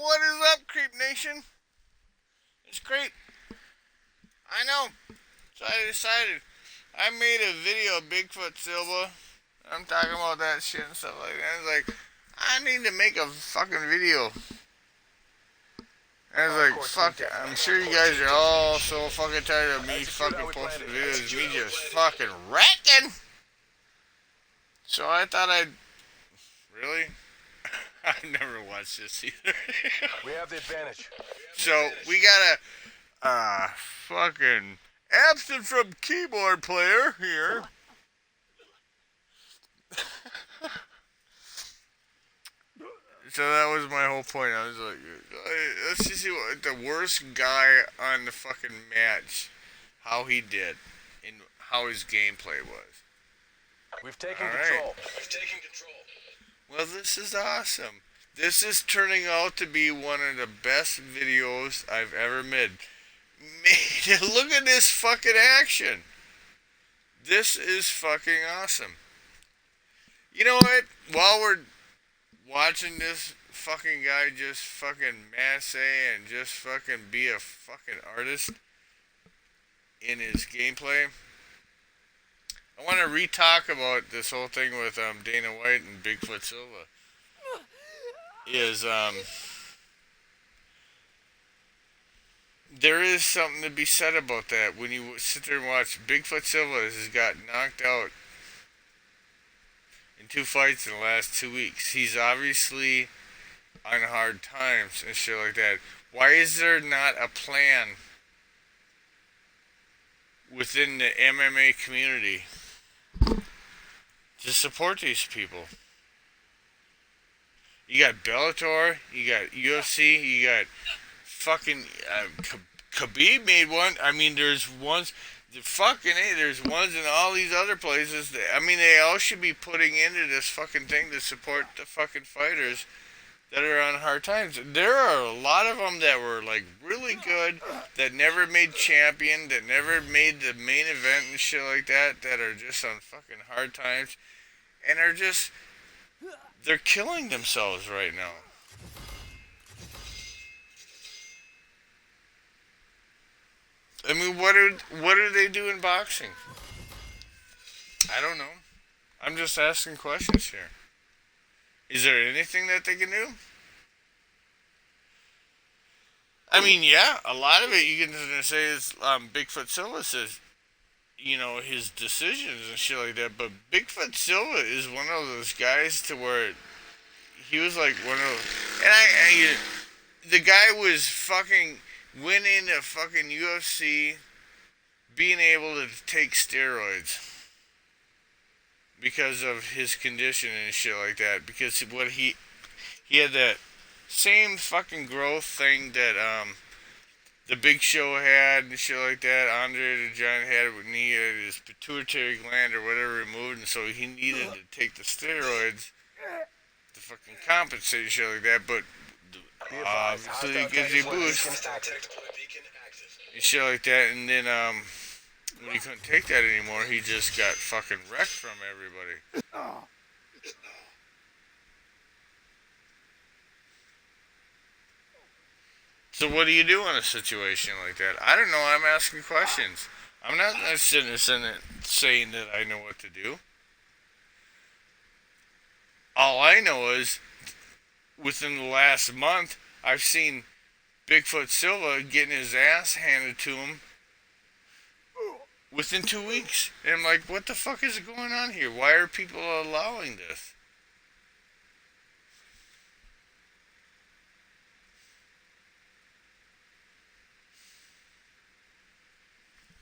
what is up, Creep Nation? It's Creep. I know. So I decided. I made a video of Bigfoot Silva. I'm talking about that shit and stuff like that. It's like, I need to make a fucking video. And it's like, fuck, I'm sure you guys are all so fucking tired of me fucking posting videos, me just fucking wrecking. So I thought I'd. Really? I've never watched this either. We have the advantage. So we got a fucking absent from keyboard player here. So that was my whole point. I was like, let's just see what the worst guy on the fucking match, how he did, and how his gameplay was. We've taken control. Well, this is awesome. This is turning out to be one of the best videos I've ever made. Look at this fucking action. This is fucking awesome. You know what? While we're watching this fucking guy just fucking masse and just fucking be a fucking artist in his gameplay, I want to re-talk about this whole thing with Dana White and Bigfoot Silva. There is something to be said about that. When you sit there and watch, Bigfoot Silva has got knocked out in 2 fights in the last 2 weeks. He's obviously on hard times and shit like that. Why is there not a plan within the MMA community to support these people? You got Bellator, you got UFC, you got fucking Khabib made one. I mean, there's ones. There's ones in all these other places. They all should be putting into this fucking thing to support the fucking fighters that are on hard times. There are a lot of them that were like really good, that never made champion, that never made the main event and shit like that, that are just on fucking hard times, and they're killing themselves right now. I mean, what do they do in boxing? I don't know. I'm just asking questions here. Is there anything that they can do? I mean, yeah, a lot of it you can say is Bigfoot Silva says, his decisions and shit like that. But Bigfoot Silva is one of those guys to where he was like one of those, and the guy was fucking winning a fucking UFC, being able to take steroids because of his condition and shit like that. Because he had that same fucking growth thing that the Big Show had and shit like that. Andre the Giant had when he had his pituitary gland or whatever removed, and so he needed to take the steroids to fucking compensate and shit like that. But obviously it gives you a boost and shit like that, and then when he couldn't take that anymore, he just got fucking wrecked from everybody. So what do you do in a situation like that? I don't know. I'm asking questions. I'm not sitting there saying that I know what to do. All I know is within the last month, I've seen Bigfoot Silva getting his ass handed to him within 2 weeks. And I'm like, what the fuck is going on here? Why are people allowing this?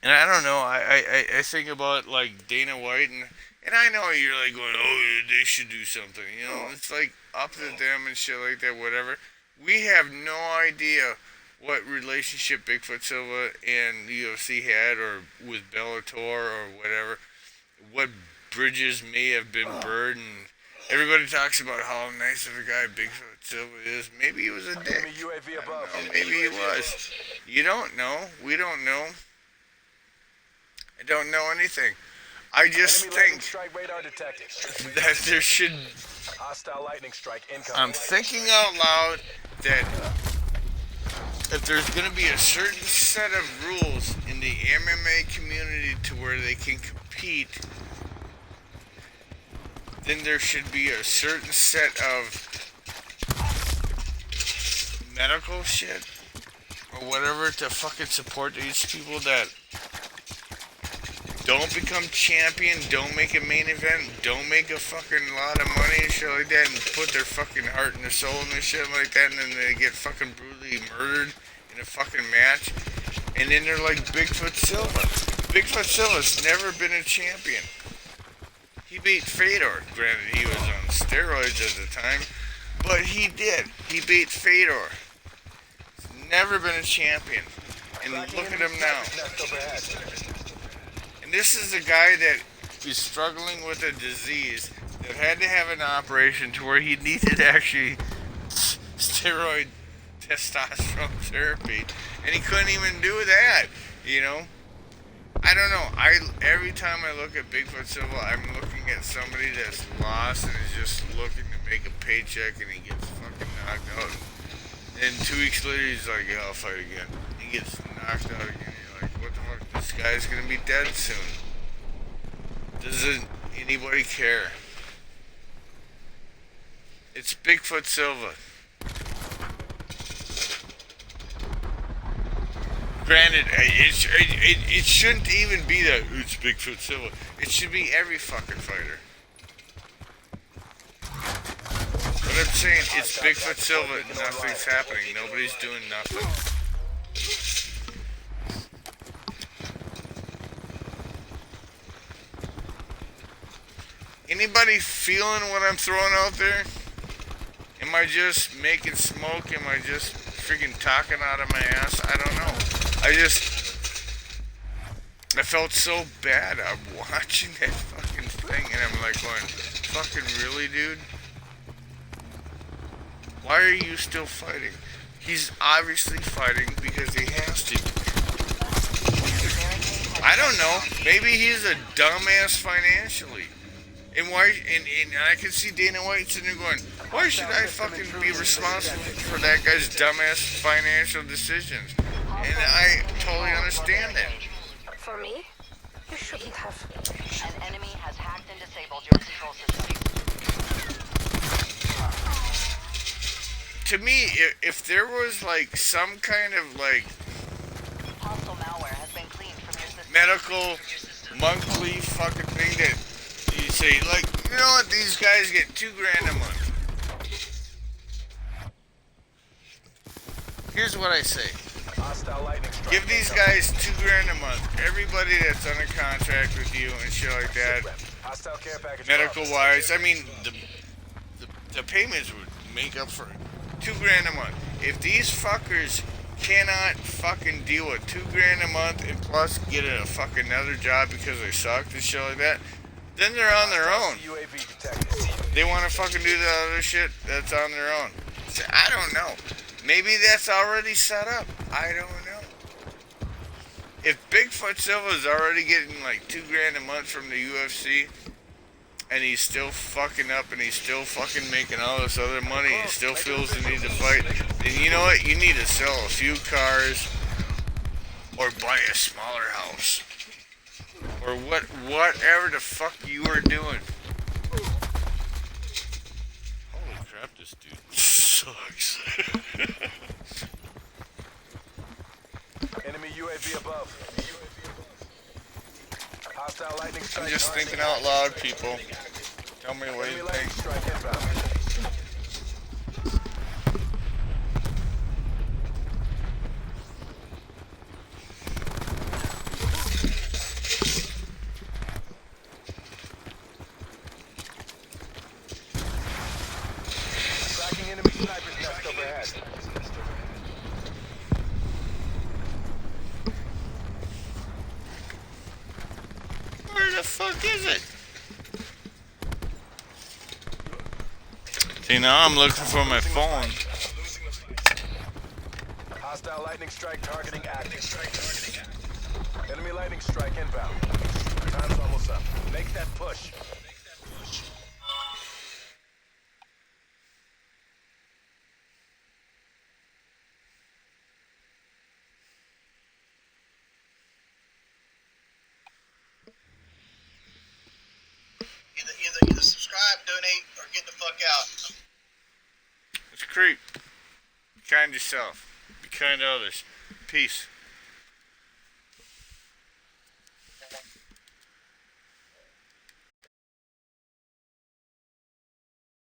And I don't know. I think about like Dana White, and I know you're like going, oh, they should do something. It's like up to them and shit like that. Whatever. We have no idea what relationship Bigfoot Silva and the UFC had, or with Bellator or whatever. What bridges may have been burned. And everybody talks about how nice of a guy Bigfoot Silva is. Maybe he was a dick. UAV above. Maybe he was. You don't know. We don't know. I don't know anything. I just Enemy lightning think strike radar detected. that there should. Hostile lightning strike incoming. I'm thinking out loud that if there's going to be a certain set of rules in the MMA community to where they can compete, then there should be a certain set of medical shit or whatever to fucking support these people that don't become champion, don't make a main event, don't make a fucking lot of money and shit like that, and put their fucking heart and their soul in this shit like that, and then they get fucking brutally murdered in a fucking match, and then they're like Bigfoot Silva. Bigfoot Silva's never been a champion. He beat Fedor. Granted, he was on steroids at the time, but he did. He beat Fedor. He's never been a champion. And look at him now. And this is a guy that is struggling with a disease that had to have an operation to where he needed actually steroid testosterone therapy, and he couldn't even do that, you know? I don't know. Every time I look at Bigfoot Silva, I'm looking at somebody that's lost and is just looking to make a paycheck, and he gets fucking knocked out. And 2 weeks later, he's like, yeah, I'll fight again. He gets knocked out again. You're like, what the fuck? This guy's gonna be dead soon. Doesn't anybody care? It's Bigfoot Silva. Granted, it shouldn't even be that it's Bigfoot Silva. It should be every fucking fighter. But I'm saying it's Bigfoot Silva and nothing's happening. Nobody's doing nothing. Anybody feeling what I'm throwing out there? Am I just making smoke? Am I just freaking talking out of my ass? I don't know. I felt so bad. I'm watching that fucking thing and I'm like going, fucking really, dude? Why are you still fighting? He's obviously fighting because he has to. I don't know. Maybe he's a dumbass financially. And why? And I can see Dana White sitting there going, why should I fucking be responsible for that guy's dumbass financial decisions? And I totally understand that. For me? You shouldn't have. An enemy has hacked and disabled your control system. To me, if there was like some kind of like Hostile malware has been cleaned from your system. medical monthly fucking thing that you say, like, you know what, these guys get $2 grand a month. Here's what I say. Give these guys $2 grand a month. Everybody that's under contract with you and shit like that, medical wise, I mean, the payments would make up for $2 grand a month. If these fuckers cannot fucking deal with $2 grand a month and plus get a fucking another job because they suck and shit like that, then they're on their own. They want to fucking do the other shit, that's on their own. So, I don't know. Maybe that's already set up. I don't know. If Bigfoot Silva is already getting like $2 grand a month from the UFC, and he's still fucking up and he's still fucking making all this other money, he still feels the need to fight, then you know what? You need to sell a few cars or buy a smaller house. Or whatever the fuck you are doing. Holy crap, this dude sucks. Enemy UAV above. Hostile lightning strike. I'm just thinking out loud, people. Tell me what you think. Strike inbound. Tracking enemy sniper's nest overhead. Where the fuck is it? See, now I'm looking for my phone. Hostile lightning strike targeting active. Enemy lightning strike inbound. Time's almost up. Make that push. Either subscribe, donate, or get the fuck out. It's creep. Be kind to yourself. Be kind to others. Peace.